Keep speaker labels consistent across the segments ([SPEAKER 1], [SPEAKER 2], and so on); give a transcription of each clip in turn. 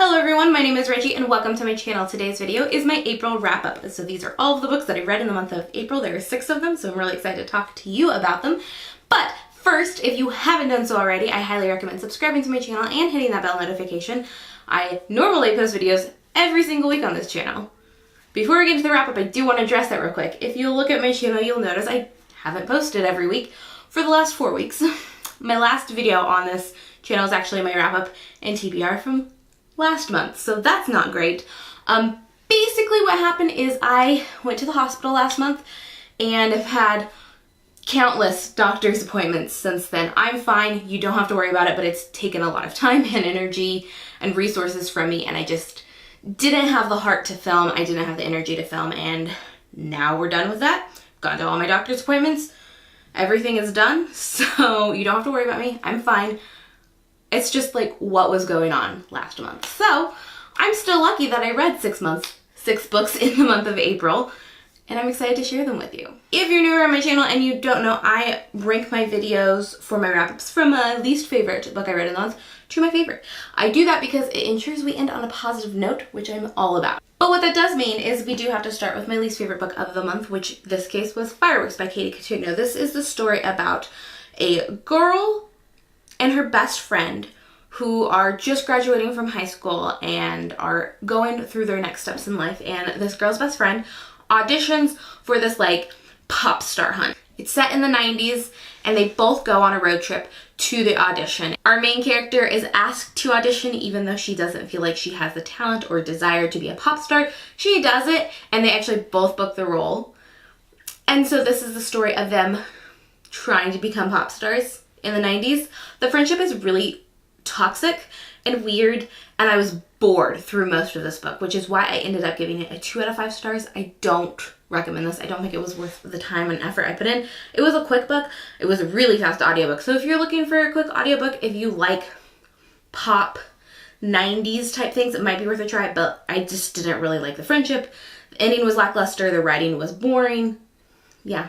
[SPEAKER 1] Hello everyone, my name is Reggie and welcome to my channel. Today's video is my April wrap-up. So these are all of the books that I read in the month of April. There are 6 of them, so I'm really excited to talk to you about them. But first, if you haven't done so already, I highly recommend subscribing to my channel and hitting that bell notification. I normally post videos every single week on this channel. Before we get into the wrap-up, I do want to address that real quick. If you look at my channel, you'll notice I haven't posted every week for the last 4 weeks. My last video on this channel is actually my wrap-up and TBR from last month, so that's not great. Basically what happened is I went to the hospital last month and have had countless doctor's appointments since then. I'm fine, you don't have to worry about it, but it's taken a lot of time and energy and resources from me, and I just didn't have the heart to film, I didn't have the energy to film, and now we're done with that. Gone to all my doctor's appointments, everything is done, so you don't have to worry about me, I'm fine. It's just like what was going on last month. So I'm still lucky that I read 6 books in the month of April, and I'm excited to share them with you. If you're newer on my channel and you don't know, I rank my videos for my wrap-ups from my least favorite book I read in the month to my favorite. I do that because it ensures we end on a positive note, which I'm all about. But what that does mean is we do have to start with my least favorite book of the month, which this case was Fireworks by Katie Coutinho. This is the story about a girl and her best friend who are just graduating from high school and are going through their next steps in life, and this girl's best friend auditions for this like pop star hunt. It's set in the 90s and they both go on a road trip to the audition. Our main character is asked to audition even though she doesn't feel like she has the talent or desire to be a pop star. She does it and they actually both book the role. And so this is the story of them trying to become pop stars in the 90s. The friendship is really toxic and weird, and I was bored through most of this book, which is why I ended up giving it a 2 out of 5 stars. I don't recommend this. I don't think it was worth the time and effort I put in. It was a quick book. It was a really fast audiobook. So if you're looking for a quick audiobook, if you like pop 90s type things, it might be worth a try, but I just didn't really like the friendship. The ending was lackluster. The writing was boring. Yeah,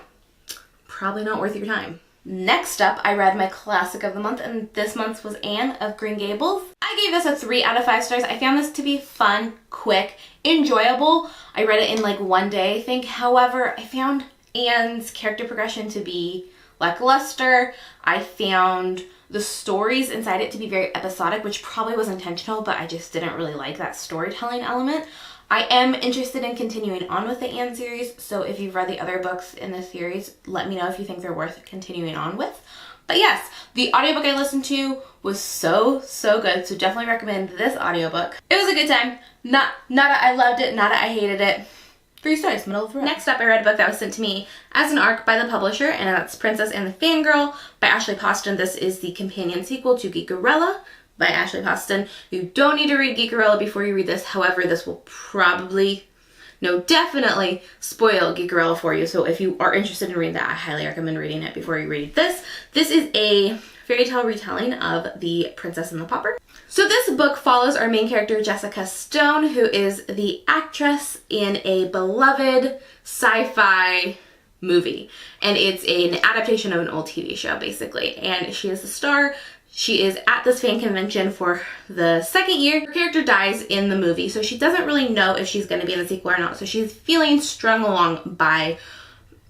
[SPEAKER 1] probably not worth your time. Next up, I read my classic of the month, and this month's was Anne of Green Gables. I gave this a 3 out of 5 stars. I found this to be fun, quick, enjoyable. I read it in like one day, I think. However, I found Anne's character progression to be lackluster. I found the stories inside it to be very episodic, which probably was intentional, but I just didn't really like that storytelling element. I am interested in continuing on with the Anne series, so if you've read the other books in this series, let me know if you think they're worth continuing on with. But yes, the audiobook I listened to was so good, so definitely recommend this audiobook. It was a good time. Not I loved it, not I hated it. 3 stars, middle of the road. Next up, I read a book that was sent to me as an ARC by the publisher, and that's Princess and the Fangirl by Ashley Poston. This is the companion sequel to Geekerella by Ashley Poston. You don't need to read Geekerella before you read this. However, this will probably, no, definitely spoil Geekerella for you. So if you are interested in reading that, I highly recommend reading it before you read this. This is a fairy tale retelling of The Princess and the Pauper. So this book follows our main character, Jessica Stone, who is the actress in a beloved sci-fi movie. And it's an adaptation of an old TV show, basically. And she is the star. She is at this fan convention for the 2nd year. Her character dies in the movie, so she doesn't really know if she's going to be in the sequel or not. So she's feeling strung along by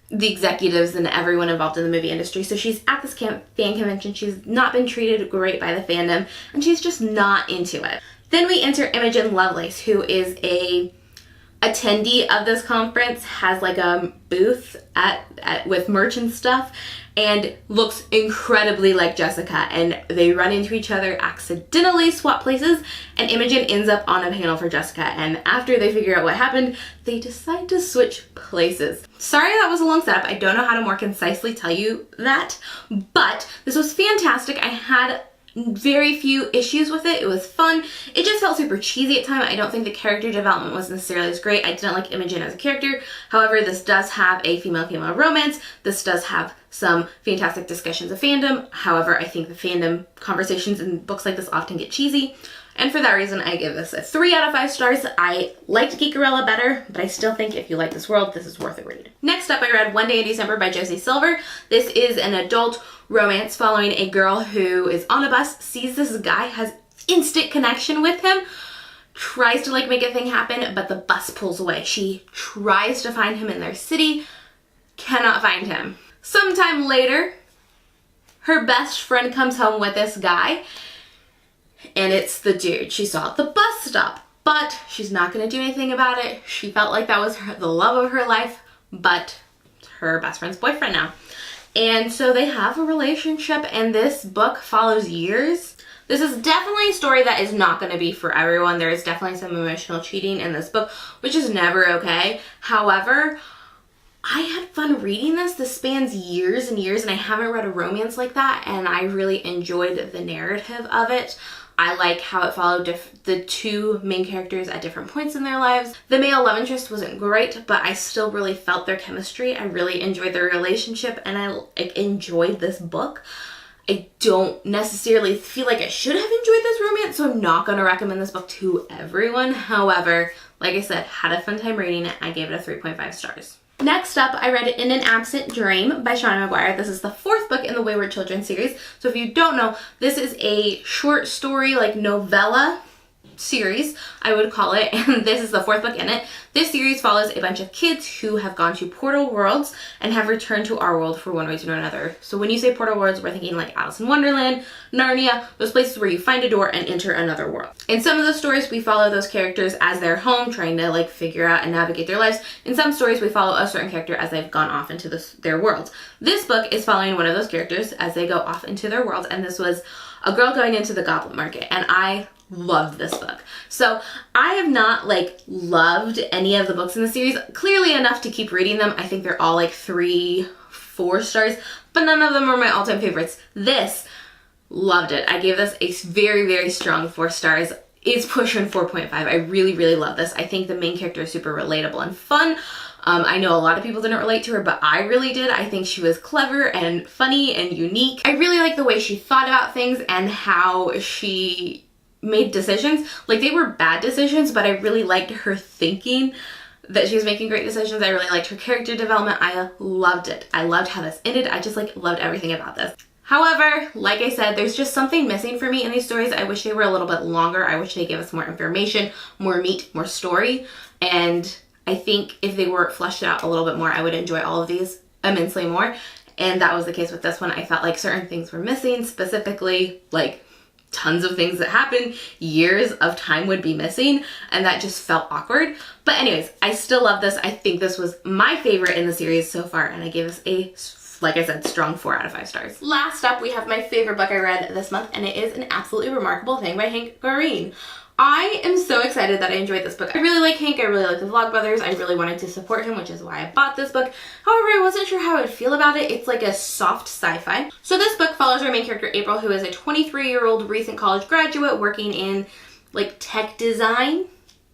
[SPEAKER 1] the executives and everyone involved in the movie industry. So she's at this fan convention. She's not been treated great by the fandom, and she's just not into it. Then we enter Imogen Lovelace, who is a attendee of this conference, has like a booth with merch and stuff, and looks incredibly like Jessica, and they run into each other, accidentally swap places, and Imogen ends up on a panel for Jessica, and after they figure out what happened, they decide to switch places. Sorry that was a long setup. I don't know how to more concisely tell you that, but this was fantastic. I had very few issues with it. It was fun. It just felt super cheesy at times. I don't think the character development was necessarily as great. I didn't like Imogen as a character. However, this does have a female-female romance. This does have some fantastic discussions of fandom. However, I think the fandom conversations in books like this often get cheesy. And for that reason, I give this a 3 out of 5 stars. I liked Geekerella better, but I still think if you like this world, this is worth a read. Next up, I read One Day in December by Josie Silver. This is an adult romance following a girl who is on a bus, sees this guy, has instant connection with him, tries to like make a thing happen, but the bus pulls away. She tries to find him in their city, cannot find him. Sometime later, her best friend comes home with this guy, and it's the dude she saw at the bus stop. But she's not gonna do anything about it. She felt like that was the love of her life, but her best friend's boyfriend now. And so they have a relationship, and this book follows years. This is definitely a story that is not going to be for everyone. There is definitely some emotional cheating in this book, which is never okay. However, I had fun reading this. This spans years and years, and I haven't read a romance like that, and I really enjoyed the narrative of it. I like how it followed the two main characters at different points in their lives. The male love interest wasn't great, but I still really felt their chemistry. I really enjoyed their relationship, and I enjoyed this book. I don't necessarily feel like I should have enjoyed this romance, so I'm not going to recommend this book to everyone. However, like I said, had a fun time reading it. I gave it a 3.5 stars. Next up, I read In an Absent Dream by Shauna Maguire. This is the 4th book in the Wayward Children series. So if you don't know, this is a short story, like novella series, I would call it, and this is the 4th book in it. This series follows a bunch of kids who have gone to portal worlds and have returned to our world for one reason or another. So when you say portal worlds, we're thinking like Alice in Wonderland, Narnia, those places where you find a door and enter another world. In some of the stories, we follow those characters as they're home, trying to like figure out and navigate their lives. In some stories, we follow a certain character as they've gone off into their worlds. This book is following one of those characters as they go off into their world, and this was a girl going into the goblin market, and I loved this book. So I have not like loved any of the books in the series, clearly enough to keep reading them. I think they're all like 3, 4 stars, but none of them are my all-time favorites. This, loved it. I gave this a very, very strong 4 stars. It's pushing 4.5. I really, really love this. I think the main character is super relatable and fun. I know a lot of people didn't relate to her, but I really did. I think she was clever and funny and unique. I really like the way she thought about things and how she made decisions. Like, they were bad decisions, but I really liked her thinking that she was making great decisions. I really liked her character development. I loved it. I loved how this ended. I just like loved everything about this. However, like I said, there's just something missing for me in these stories. I wish they were a little bit longer. I wish they gave us more information, more meat, more story. And I think if they were fleshed out a little bit more, I would enjoy all of these immensely more. And that was the case with this one. I felt like certain things were missing, specifically like tons of things that happen, years of time would be missing, and that just felt awkward. But anyways, I still love this. I think this was my favorite in the series so far, and I gave this a, like I said, strong 4 out of 5 stars. Last up, we have my favorite book I read this month, and it is An Absolutely Remarkable Thing by Hank Green. I am so excited that I enjoyed this book. I really like Hank. I really like the Vlogbrothers. I really wanted to support him, which is why I bought this book. However, I wasn't sure how I would feel about it. It's like a soft sci-fi. So this book follows our main character, April, who is a 23-year-old recent college graduate working in like tech design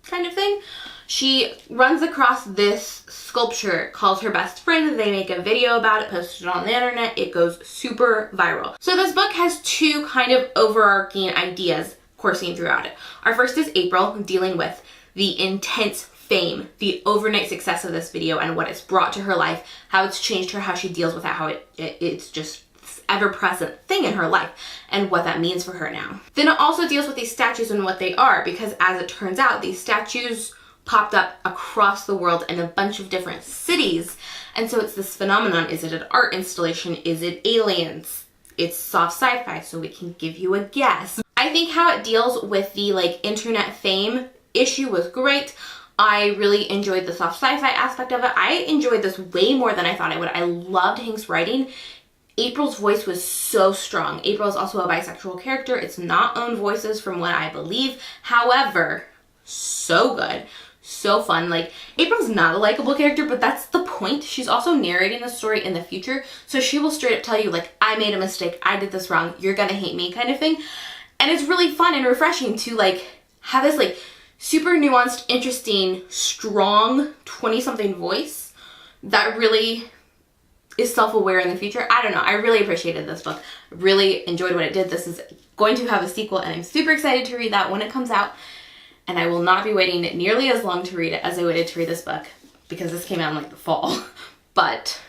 [SPEAKER 1] kind of thing. She runs across this sculpture, calls her best friend. They make a video about it, posted it on the internet. It goes super viral. So this book has 2 kind of overarching ideas coursing throughout it. Our first is April dealing with the intense fame, the overnight success of this video and what it's brought to her life, how it's changed her, how she deals with it, how it's just this ever-present thing in her life, and what that means for her now. Then it also deals with these statues and what they are, because as it turns out, these statues popped up across the world in a bunch of different cities, and so it's this phenomenon. Is it an art installation? Is it aliens? It's soft sci-fi, so we can give you a guess. I think how it deals with the like internet fame issue was great. I really enjoyed the soft sci-fi aspect of it. I enjoyed this way more than I thought I would. I loved Hank's writing. April's voice was so strong. April is also a bisexual character. It's not own voices from what I believe. However, so good. So fun. Like, April's not a likable character, but that's the point. She's also narrating the story in the future, so she will straight up tell you, like, I made a mistake, I did this wrong, you're gonna hate me kind of thing. And it's really fun and refreshing to, like, have this, like, super nuanced, interesting, strong 20-something voice that really is self-aware in the future. I don't know. I really appreciated this book. Really enjoyed what it did. This is going to have a sequel, and I'm super excited to read that when it comes out. And I will not be waiting nearly as long to read it as I waited to read this book, because this came out in like the fall. But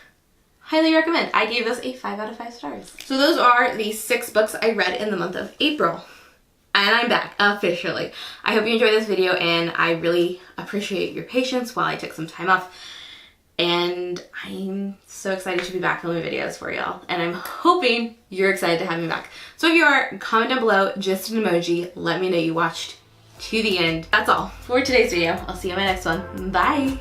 [SPEAKER 1] highly recommend. I gave this a 5 out of 5 stars. So those are the 6 books I read in the month of April. And I'm back, officially. I hope you enjoyed this video, and I really appreciate your patience while I took some time off. And I'm so excited to be back filming videos for y'all. And I'm hoping you're excited to have me back. So if you are, comment down below, just an emoji. Let me know you watched to the end. That's all for today's video. I'll see you in my next one. Bye.